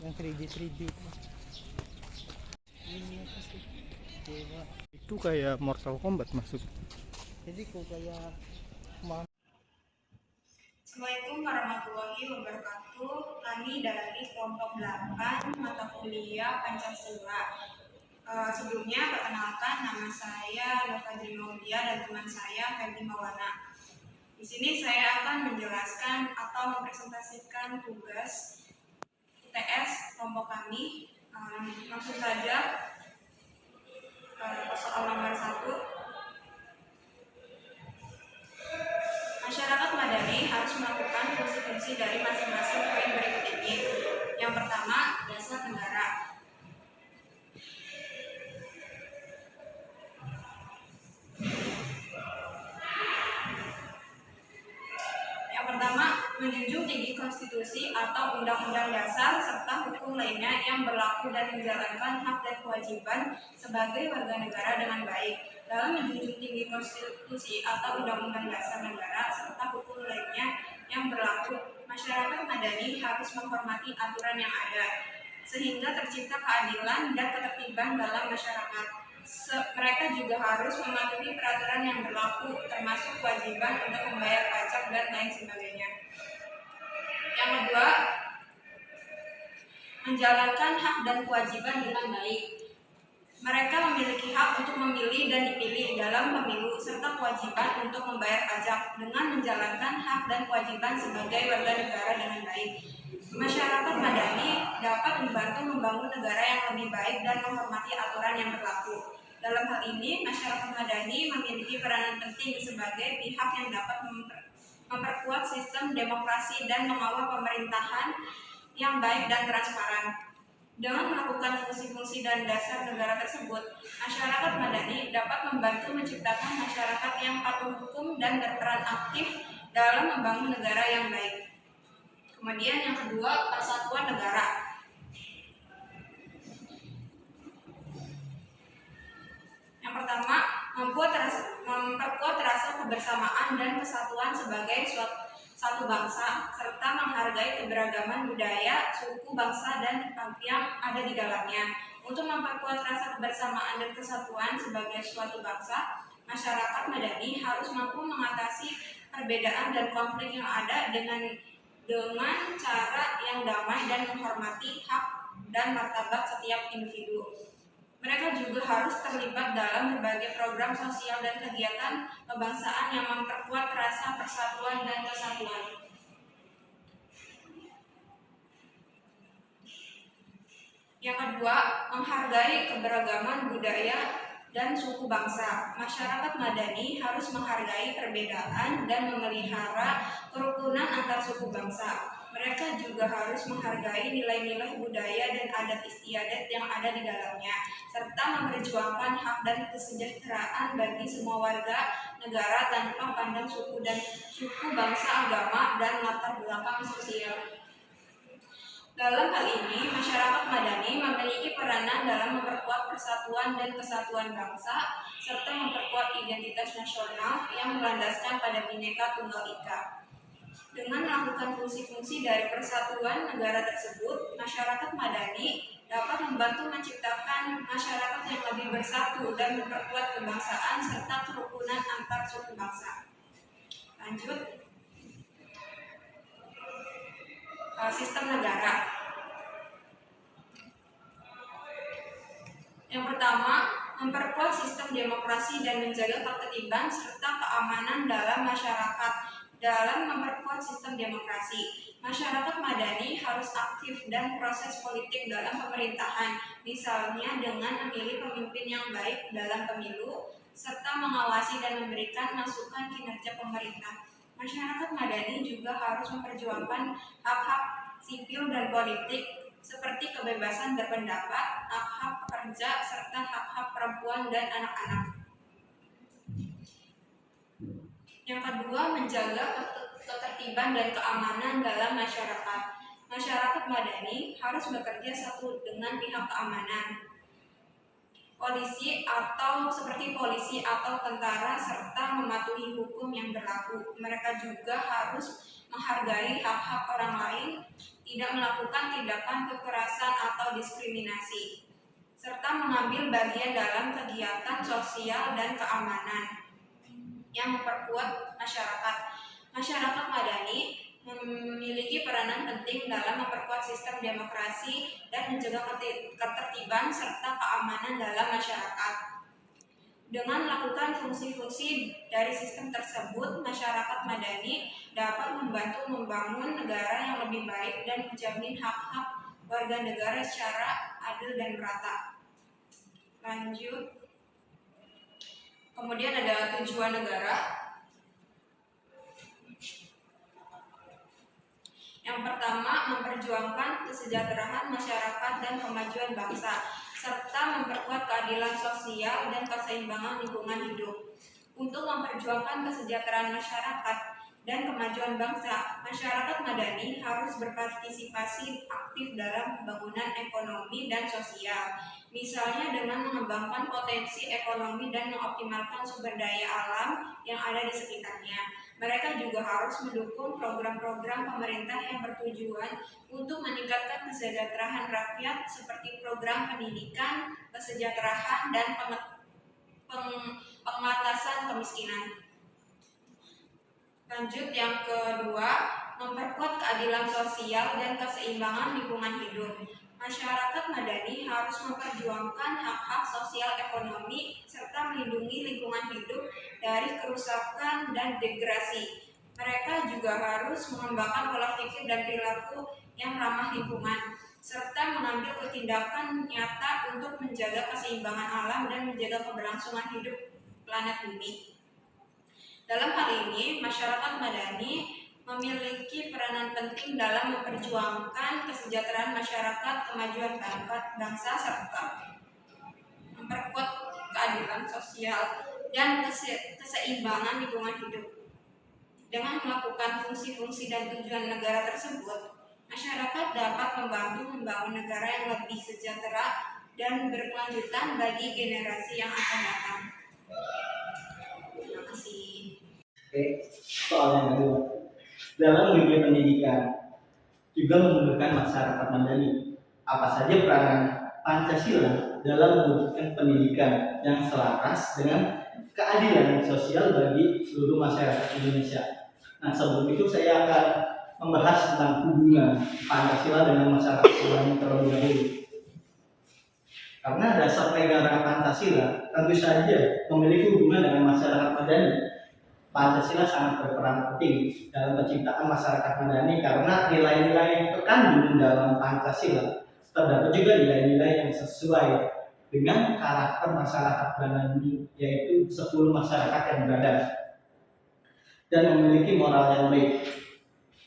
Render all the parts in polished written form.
yang 3D itu. Ini apa sih? Dewa. Itu kayak Mortal Kombat masuk. Jadi kok kayak Assalamualaikum warahmatullahi wabarakatuh. Kami dari kelompok 8 mata kuliah Pancasila. Sebelumnya perkenalkan, nama saya Nova Maudia dan teman saya Fendi Maulana. Di sini saya akan menjelaskan atau mempresentasikan tugas ITS kelompok kami. Langsung saja soal nomor 1. Masyarakat madani harus melakukan fungsi-fungsi dari masing-masing poin berikut ini. Yang pertama, dasar negara. Yang pertama, menjunjung tinggi konstitusi atau undang-undang dasar serta hukum lainnya yang berlaku dan menjalankan hak dan kewajiban sebagai warga negara dengan baik. Dalam menjunjung tinggi konstitusi atau undang-undang dasar negara serta hukum lainnya yang berlaku, masyarakat madani harus menghormati aturan yang ada, sehingga tercipta keadilan dan ketertiban dalam masyarakat. Mereka juga harus mematuhi peraturan yang berlaku, termasuk kewajiban untuk membayar pajak dan lain sebagainya. Yang kedua, menjalankan hak dan kewajiban dengan baik. Mereka memiliki hak untuk memilih dan dipilih dalam pemilu serta kewajiban untuk membayar pajak dengan menjalankan hak dan kewajiban sebagai warga negara dengan baik. Masyarakat madani dapat membantu membangun negara yang lebih baik dan menghormati aturan yang berlaku. Dalam hal ini, masyarakat madani memiliki peranan penting sebagai pihak yang dapat memperkuat sistem demokrasi dan mengawal pemerintahan yang baik dan transparan. Dengan melakukan fungsi-fungsi dan dasar negara tersebut, masyarakat madani dapat membantu menciptakan masyarakat yang patuh hukum dan berperan aktif dalam membangun negara yang baik. Kemudian yang kedua, persatuan negara. Yang pertama, memperkuat rasa kebersamaan dan kesatuan sebagai satu bangsa, serta menghargai keberagaman budaya, suku, bangsa, dan yang ada di dalamnya. Untuk memperkuat rasa kebersamaan dan kesatuan sebagai suatu bangsa, masyarakat madani harus mampu mengatasi perbedaan dan konflik yang ada dengan cara yang damai dan menghormati hak dan martabat setiap individu. Mereka juga harus terlibat dalam berbagai program sosial dan kegiatan kebangsaan yang memperkuat rasa persatuan dan kesatuan. Yang kedua, menghargai keberagaman budaya dan suku bangsa. Masyarakat madani harus menghargai perbedaan dan memelihara kerukunan antar suku bangsa. Mereka juga harus menghargai nilai-nilai budaya dan adat istiadat yang ada di dalamnya, serta memperjuangkan hak dan kesejahteraan bagi semua warga negara tanpa pandang suku, bangsa, agama, dan latar belakang sosial. Dalam hal ini, masyarakat madani memiliki peranan dalam memperkuat persatuan dan kesatuan bangsa, serta memperkuat identitas nasional yang berlandaskan pada Bhinneka Tunggal Ika. Dengan melakukan fungsi-fungsi dari persatuan negara tersebut, masyarakat madani dapat membantu menciptakan masyarakat yang lebih bersatu dan memperkuat kebangsaan serta kerukunan antar suku bangsa. Lanjut, sistem negara. Yang pertama, memperkuat sistem demokrasi dan menjaga ketertiban serta keamanan dalam masyarakat. Dalam memperkuat sistem demokrasi, masyarakat madani harus aktif dan proses politik dalam pemerintahan, misalnya dengan memilih pemimpin yang baik dalam pemilu, serta mengawasi dan memberikan masukan kinerja pemerintah. Masyarakat madani juga harus memperjuangkan hak-hak sipil dan politik seperti kebebasan berpendapat, hak-hak pekerja, serta hak-hak perempuan dan anak-anak. Yang kedua, menjaga ketertiban dan keamanan dalam masyarakat. Masyarakat madani harus bekerja satu dengan pihak keamanan, polisi atau tentara, serta mematuhi hukum yang berlaku. Mereka juga harus menghargai hak-hak orang lain, tidak melakukan tindakan kekerasan atau diskriminasi, serta mengambil bagian dalam kegiatan sosial dan keamanan yang memperkuat masyarakat. Masyarakat madani memiliki peranan penting dalam memperkuat sistem demokrasi dan menjaga ketertiban serta keamanan dalam masyarakat. Dengan melakukan fungsi-fungsi dari sistem tersebut, masyarakat madani dapat membantu membangun negara yang lebih baik dan menjamin hak-hak warga negara secara adil dan merata. Lanjut. Kemudian ada tujuan negara. Yang pertama, memperjuangkan kesejahteraan masyarakat dan kemajuan bangsa, serta memperkuat keadilan sosial dan keseimbangan lingkungan hidup. Untuk memperjuangkan kesejahteraan masyarakat dan kemajuan bangsa, masyarakat madani harus berpartisipasi aktif dalam pembangunan ekonomi dan sosial. Misalnya dengan mengembangkan potensi ekonomi dan mengoptimalkan sumber daya alam yang ada di sekitarnya. Mereka juga harus mendukung program-program pemerintah yang bertujuan untuk meningkatkan kesejahteraan rakyat seperti program pendidikan, kesejahteraan, dan pengatasan kemiskinan. Lanjut, yang kedua, memperkuat keadilan sosial dan keseimbangan lingkungan hidup. Masyarakat madani harus memperjuangkan hak-hak sosial ekonomi serta melindungi lingkungan hidup dari kerusakan dan degradasi. Mereka juga harus mengembangkan pola pikir dan perilaku yang ramah lingkungan, serta mengambil tindakan nyata untuk menjaga keseimbangan alam dan menjaga keberlangsungan hidup planet bumi. Dalam hal ini, masyarakat madani memiliki peranan penting dalam memperjuangkan kesejahteraan masyarakat, kemajuan bangsa, serta memperkuat keadilan sosial dan keseimbangan lingkungan hidup. Dengan melakukan fungsi-fungsi dan tujuan negara tersebut, masyarakat dapat membantu membangun negara yang lebih sejahtera dan berkelanjutan bagi generasi yang akan datang. Terima kasih. Oke, soal yang kedua. Dalam dunia pendidikan juga membutuhkan masyarakat madani. Apa saja peranan Pancasila dalam mewujudkan pendidikan yang selaras dengan keadilan sosial bagi seluruh masyarakat Indonesia. Nah, sebelum itu saya akan membahas tentang hubungan Pancasila dengan masyarakat madani terlebih dahulu. Karena dasar negara Pancasila tentu saja memiliki hubungan dengan masyarakat madani. Pancasila sangat berperan penting dalam penciptaan masyarakat madani karena nilai-nilai yang terkandung dalam Pancasila terdapat juga nilai-nilai yang sesuai dengan karakter masyarakat madani, yaitu 10 masyarakat yang beradab dan memiliki moral yang baik.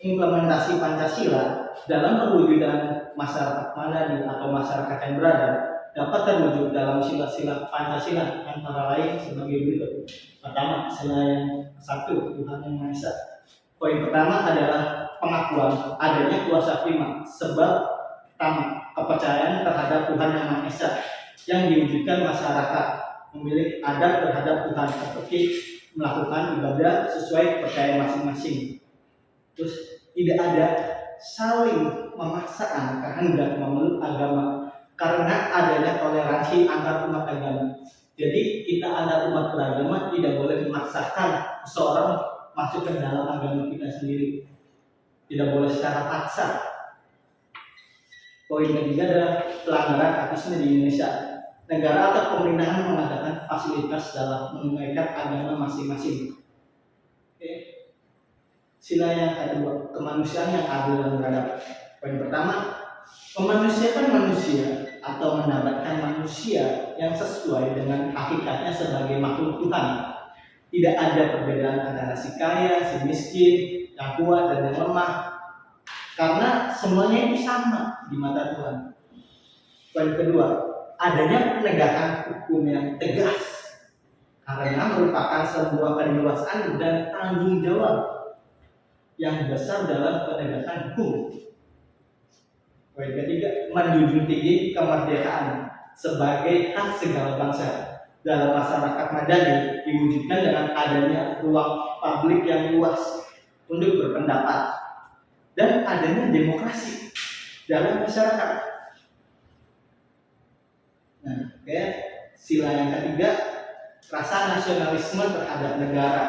Implementasi Pancasila dalam perwujudan masyarakat madani atau masyarakat yang beradab dapat terwujud dalam sila-sila Pancasila, antara lain sebagai berikut. Pertama, sila yang satu, Tuhan Yang Maha Esa. Poin pertama adalah pengakuan adanya kuasa prima, sebab pertama, kepercayaan terhadap Tuhan Yang Maha Esa yang diwujudkan masyarakat memiliki adab terhadap Tuhan seperti melakukan ibadah sesuai kepercayaan masing-masing. Terus tidak ada saling memaksakan kehendak memeluk agama karena adanya toleransi antar umat agama. Jadi kita antar umat beragama tidak boleh memaksakan seseorang masuk ke dalam agama kita sendiri. Tidak boleh secara paksa. Poin ketiga adalah pelanggaran ateisme di Indonesia. Negara atau pemerintahan mengadakan fasilitas dalam mengikat agama masing-masing. Oke. Sila yang kedua, kemanusiaan yang adil dan beradab. Poin pertama, memanusiakan manusia atau mendapatkan manusia yang sesuai dengan hakikatnya sebagai makhluk Tuhan. Tidak ada perbedaan antara si kaya, si miskin, yang kuat dan yang lemah, karena semuanya itu sama di mata Tuhan. Poin kedua, adanya penegakan hukum yang tegas karena merupakan sebuah kedewasaan dan tanggung jawab yang besar dalam penegakan hukum. Poin ketiga, menjunjung tinggi kemerdekaan sebagai hak segala bangsa. Dalam masyarakat madani diwujudkan dengan adanya ruang publik yang luas untuk berpendapat dan adanya demokrasi dalam masyarakat. Nah, oke. Sila yang ketiga, rasa nasionalisme terhadap negara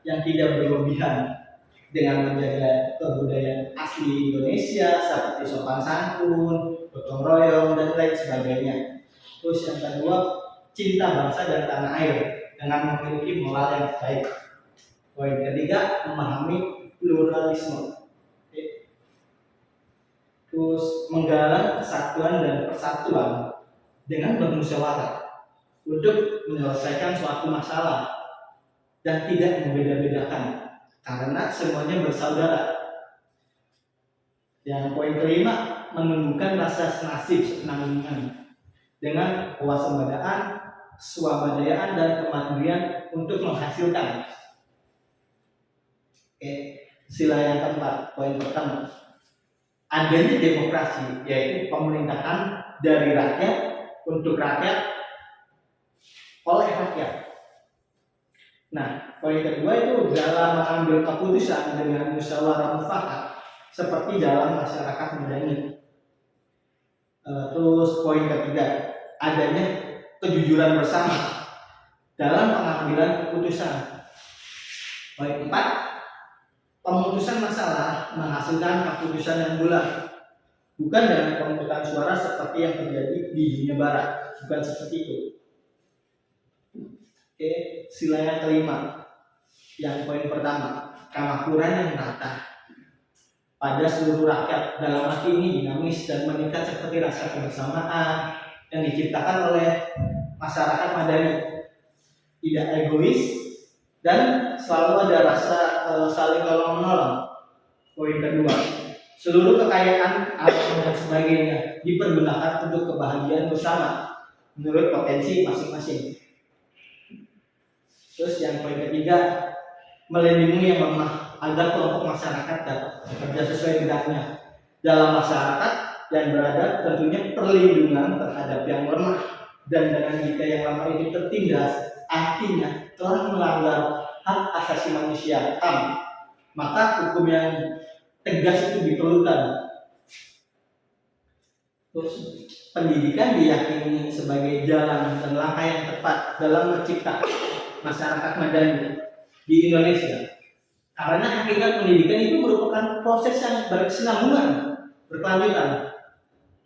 yang tidak berlebihan dengan menjaga kebudayaan asli Indonesia seperti sopan santun, gotong royong, dan lain sebagainya. Terus yang kedua, cinta bangsa dan tanah air dengan memiliki moral yang baik. Poin ketiga, memahami pluralisme. Oke. Terus menggalang kesatuan dan persatuan dengan bermusyawarah untuk menyelesaikan suatu masalah dan tidak membeda-bedakan karena semuanya bersaudara. Yang poin kelima, menumbuhkan rasa senasib senangan dengan kewaspadaan, swamadayaan, dan kemandirian untuk menghasilkan. Oke, sila yang keempat, poin pertama, adanya demokrasi, yaitu pemerintahan dari rakyat untuk rakyat oleh rakyat. Nah, poin kedua itu dalam mengambil keputusan dengan musyawarah mufakat seperti dalam masyarakat madani. Terus poin ketiga, adanya kejujuran bersama dalam pengambilan keputusan. Poin keempat, pemutusan masalah menghasilkan keputusan yang bulat, bukan dengan pemungutan suara seperti yang terjadi di dunia barat, bukan seperti itu. Oke, sila yang kelima, yang poin pertama, kemakmuran yang merata pada seluruh rakyat. Dalam arti ini dinamis dan meningkat seperti rasa kebersamaan yang diciptakan oleh masyarakat madani, tidak egois dan selalu ada rasa saling tolong menolong. Poin kedua, seluruh kekayaan alam dan sebagainya dipergunakan untuk kebahagiaan bersama menurut potensi masing-masing. Terus yang poin ketiga, melindungi yang lemah agar kelompok masyarakat dapat bekerja sesuai bidangnya dalam masyarakat dan berada tentunya perlindungan terhadap yang lemah, dan dengan jika yang lemah itu tertindas artinya telah melanggar hak asasi manusia HAM, maka hukum yang tegas itu diperlukan. Terus pendidikan diyakini sebagai jalan dan langkah yang tepat dalam menciptakan masyarakat madani di Indonesia, karena hakikat pendidikan itu merupakan proses yang berkesinambungan, berkelanjutan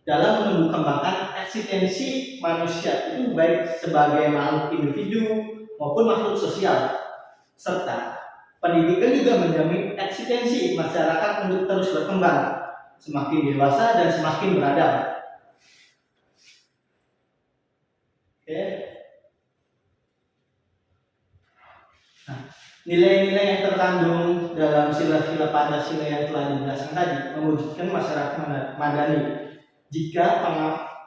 dalam menumbuh kembangkan eksistensi manusia itu baik sebagai makhluk individu maupun makhluk sosial, serta pendidikan juga menjamin eksistensi masyarakat untuk terus berkembang semakin dewasa dan semakin beradab. Oke. Nah, nilai-nilai yang terkandung dalam sila-sila Pancasila yang telah dijelaskan tadi mewujudkan masyarakat madani jika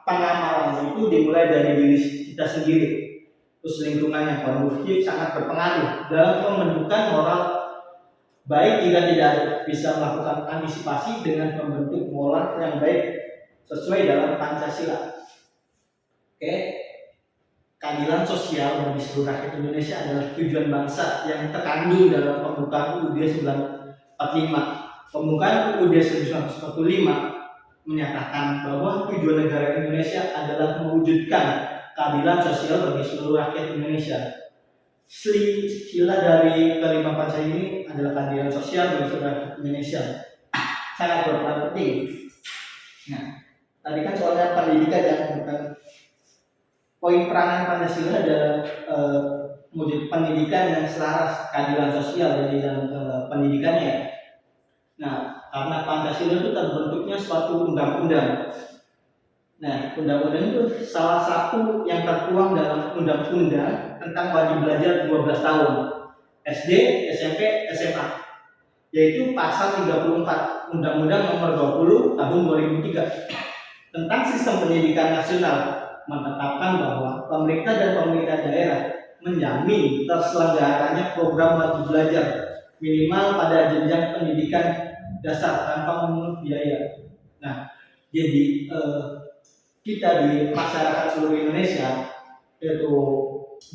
pengamalan itu dimulai dari diri kita sendiri. Terus lingkungan yang kondusif sangat berpengaruh dalam pembentukan moral baik jika tidak bisa melakukan antisipasi dengan membentuk moral yang baik sesuai dalam Pancasila. Oke. Keadilan sosial bagi seluruh rakyat Indonesia adalah tujuan bangsa yang terkandung dalam pembukaan UUD 1945. Pembukaan UUD 1945 menyatakan bahwa tujuan negara Indonesia adalah mewujudkan keadilan sosial bagi seluruh rakyat Indonesia. Sila dari kelima Pancasila ini adalah keadilan sosial bagi seluruh rakyat Indonesia. Sangat berperan penting. Nah, tadi kan soalnya pendidikan yang bukan. Poin peranan Pancasila adalah mewujud pendidikan yang selaras keadilan sosial dari dalam pendidikannya. Nah, karena Pancasila itu terbentuknya suatu undang-undang. Nah, undang-undang itu salah satu yang tertuang dalam undang-undang tentang wajib belajar 12 tahun SD, SMP, SMA, yaitu pasal 34 Undang-Undang Nomor 20 Tahun 2003 tentang sistem pendidikan nasional, menetapkan bahwa pemerintah dan pemerintah daerah menjamin terselenggaranya program wajib belajar minimal pada jenjang pendidikan dasar tanpa memungut biaya. Nah, jadi kita di masyarakat seluruh Indonesia, yaitu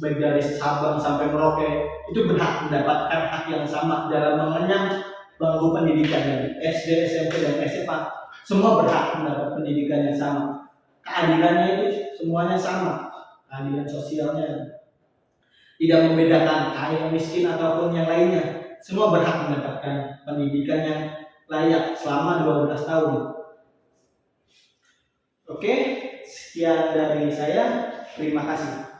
baik dari Sabang sampai Merauke, itu berhak mendapatkan hak yang sama dalam mengenyam bangku pendidikan dari SD, SMP, dan SMA Semua berhak mendapat pendidikan yang sama. Keadilannya itu semuanya sama. Keadilan sosialnya tidak membedakan kaya, miskin ataupun yang lainnya. Semua berhak mendapatkan pendidikan yang layak selama 12 tahun. Oke, sekian dari saya. Terima kasih.